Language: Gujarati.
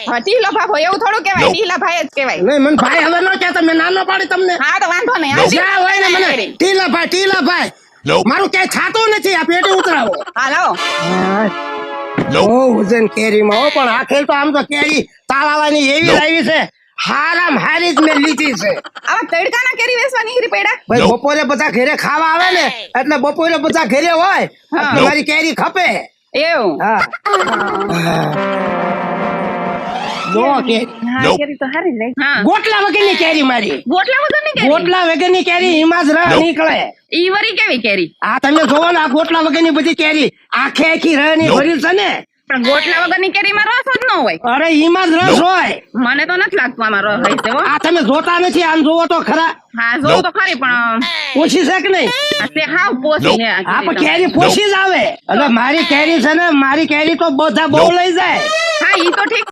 ઢીલો ભાભો એવું થોડું કહેવાય, ઢીલા ભાઈ જ કહેવાય. નહીં મને ભાઈ હવે ન કહેતા, મેં ના પાડી તમને. હા તો વાંધો નહીં. હાલ જ્યાં હોય ને મને ટીલાભાઈ મારું ક્યાંય થાતું નથી, આ પેટી ઉતરાવો. આવો. બહુ વજન કેરીમાં હો, પણ આખેર તો આમ તો કેરી તાળાવાની એવી લાવી છે, હારામ હારી જ મેં લીધી છે. આવા તડકાના કેરી વેચવાની હીરી પડ્યા. ભાઈ બપોરે બધા ઘરે ખાવા આવે ને, એટલે બપોરે બધા ઘરે હોય એટલે મારી કેરી ખપે. એવું. હા જો કેરી હા કેરી તો સારી જ રહી. હા ગોટલા વગરની કેરી મારી. ગોટલા વગરની કેરી. ગોટલા વગરની કેરી એમાં જ રહ નીકળે. ઈ વરી કેવી કેરી? આ તમે જોવો ને, આ ગોટલા વગરની બધી કેરી આખે આખી રહ ની ભરી છે ને. પણ ગોટલા વગરની કેરીમાં રસ જ ન હોય. અરે એમાં જ રસ હોય. મને તો નથી લાગતું આમાં રસ હોય છે હો. આ તમે જોતા નથી, આમ જોવો તો ખરા. હા જોઉં તો ખરી પણ ઓછી છે કે નહીં? આ તે હાવ પોસી છે આ આ કેરી પણ તો. કેરી પોસી જ આવે. એટલે મારી કેરી છે ને, મારી કેરી તો બધા બહુ લઈ જાય. હા ઈ તો ઠીક